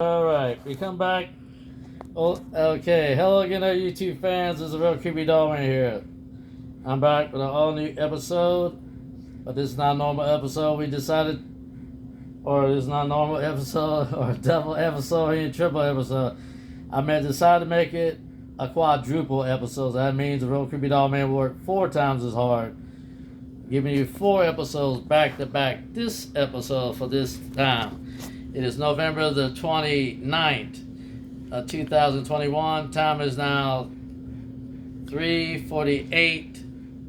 All right, we come back. Oh, okay. Hello again, our YouTube fans. This is a real creepy dollman here. I'm back with an all new episode, but this is not a normal episode. We decided, or this is not a normal episode, or a double episode, or a triple episode. I decided to make it a quadruple episode. That means the real creepy dollman will work 4 times as hard, giving you 4 episodes back to back. This episode for this time. It is November the 29th of 2021. Time is now 3:48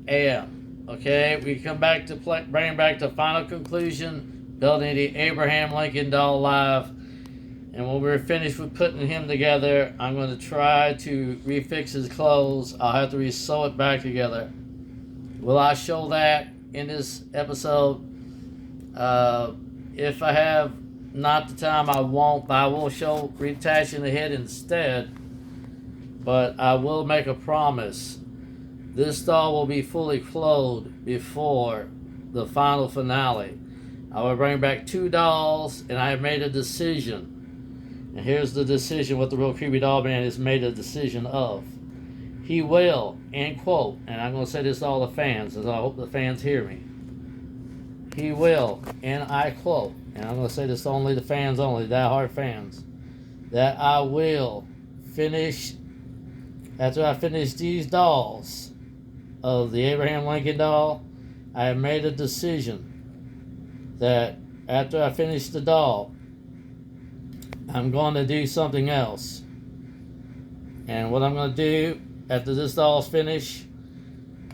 a.m. Okay, we come back to bring back the final conclusion, building the Abraham Lincoln doll live. And when we're finished with putting him together, I'm going to try to refix his clothes. I'll have to re-sew it back together. Will I show that in this episode? If I have not the time, I won't, but I will show reattaching the head instead. But I will make a promise. This doll will be fully clothed before the final finale. I will bring back 2 dolls, and I have made a decision. And here's the decision, what the real creepy doll man has made a decision of. He will, end quote, and I'm going to say this to all the fans, as I hope the fans hear me. He will, and I quote, and I'm going to say this to only the fans only, die-hard fans, that I will finish, after I finish these dolls of the Abraham Lincoln doll, I have made a decision that after I finish the doll, I'm going to do something else. And what I'm going to do after this doll's finished,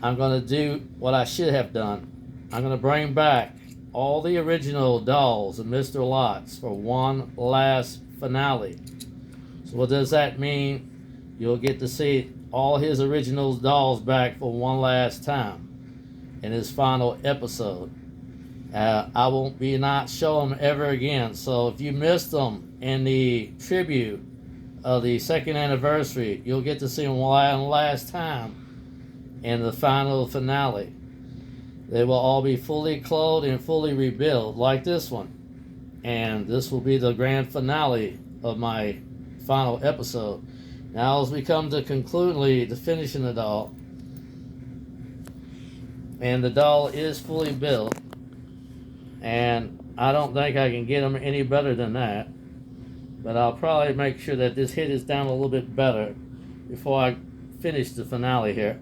I'm going to do what I should have done. I'm going to bring back all the original dolls of Mr. Lotz for one last finale. So what does that mean? You'll get to see all his original dolls back for one last time in his final episode. I won't be not show them ever again. So if you missed them in the tribute of the 2nd anniversary, you'll get to see them one last time in the final finale. They will all be fully clothed and fully rebuilt like this one. And this will be the grand finale of my final episode. Now as we come to concluding the finishing the doll, and the doll is fully built, and I don't think I can get them any better than that, but I'll probably make sure that this head is down a little bit better before I finish the finale here.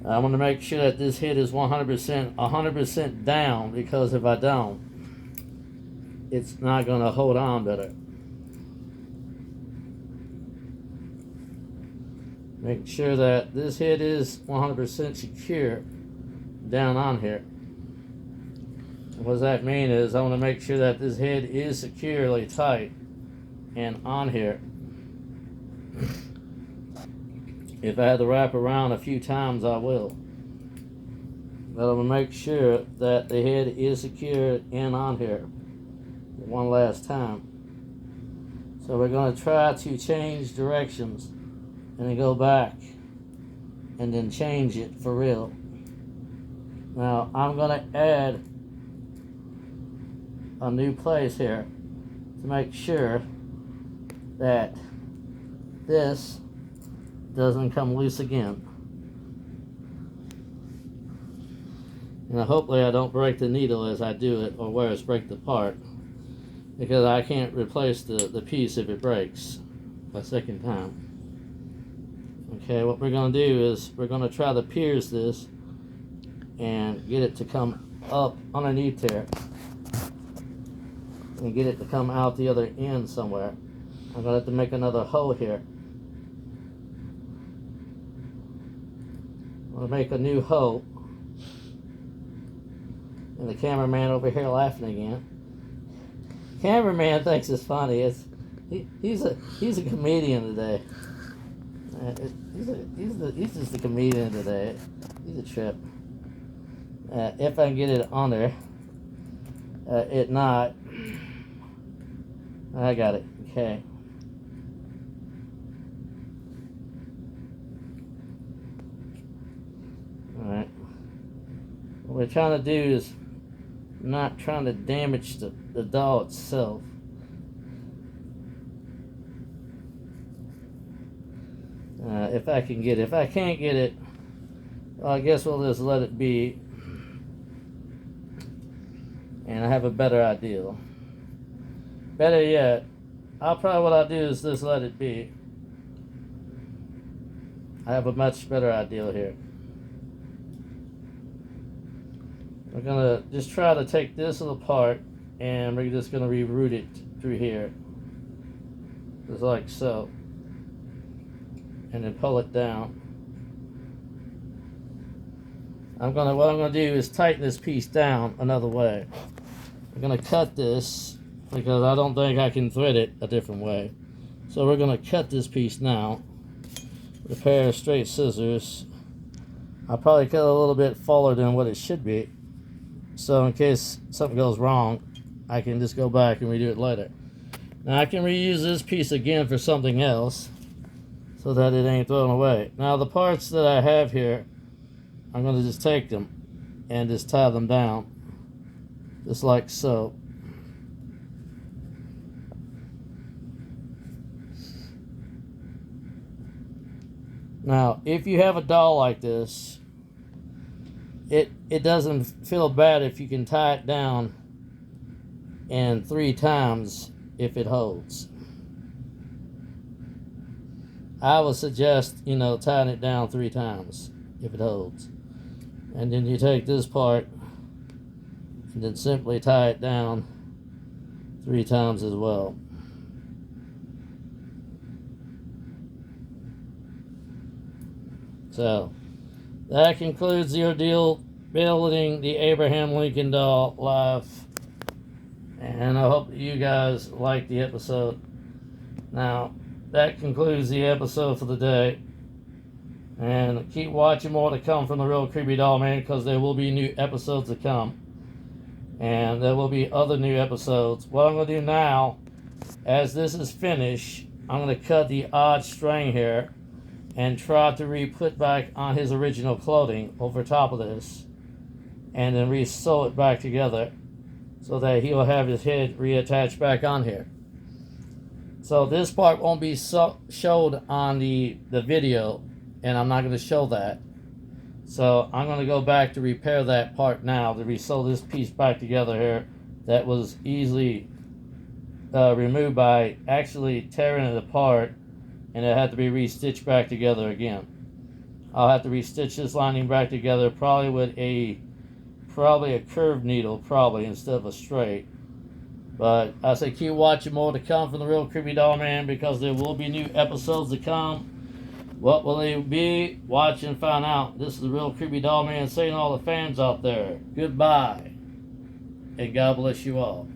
I want to make sure that this head is 100% down, because if I don't, it's not going to hold on better. Make sure that this head is 100% secure down on here. What does that mean is I want to make sure that this head is securely tight and on here. If I had to wrap around a few times, I will. But I'm going to make sure that the head is secured and on here one last time. So we're going to try to change directions and then go back and then change it for real. Now I'm going to add a new place here to make sure that this doesn't come loose again. And hopefully I don't break the needle as I do it, or worse, break the part, because I can't replace the piece if it breaks a second time. Okay, what we're going to do is we're going to try to pierce this and get it to come up underneath there and get it to come out the other end somewhere. I'm going to have to make another hole here. I'm going to make a new hole. And the cameraman over here laughing again. Cameraman thinks it's funny. He's a comedian today. He's just a comedian today. He's a trip. If I can get it on there, it not. I got it. Okay. All right. What we're trying to do is not trying to damage the doll itself. if I can get it. If I can't get it, well, I guess we'll just let it be. And I have a better idea. Better yet, what I'll do is just let it be. I have a much better idea here. We're gonna just try to take this apart, and we're just gonna reroute it through here, just like so, and then pull it down. What I'm gonna do is tighten this piece down another way. I'm gonna cut this because I don't think I can thread it a different way. So we're gonna cut this piece now with a pair of straight scissors. I'll probably cut a little bit fuller than what it should be, so in case something goes wrong, I can just go back and redo it later. Now I can reuse this piece again for something else so that it ain't thrown away. Now the parts that I have here, I'm going to just take them and just tie them down, just like so. Now, if you have a doll like this, it doesn't feel bad if you can tie it down in 3 times if it holds. I would suggest, tying it down 3 times if it holds. And then you take this part and then simply tie it down 3 times as well. So that concludes the ordeal building the Abraham Lincoln doll live. And I hope you guys liked the episode. Now, that concludes the episode for the day. And keep watching more to come from the Real Creepy Doll Man, because there will be new episodes to come. And there will be other new episodes. What I'm going to do now, as this is finished, I'm going to cut the odd string here and try to re-put back on his original clothing over top of this. And then re-sew it back together so that he'll have his head reattached back on here. So this part won't be showed on the video, and I'm not going to show that. So I'm going to go back to repair that part now, to re-sew this piece back together here that was easily removed by actually tearing it apart, and it had to be re-stitched back together again. I'll have to re-stitch this lining back together, probably with a curved needle, instead of a straight. But I say keep watching more to come from the Real Creepy Doll Man, because there will be new episodes to come. What will they be? Watch and find out. This is the Real Creepy Doll Man saying to all the fans out there, goodbye, and God bless you all.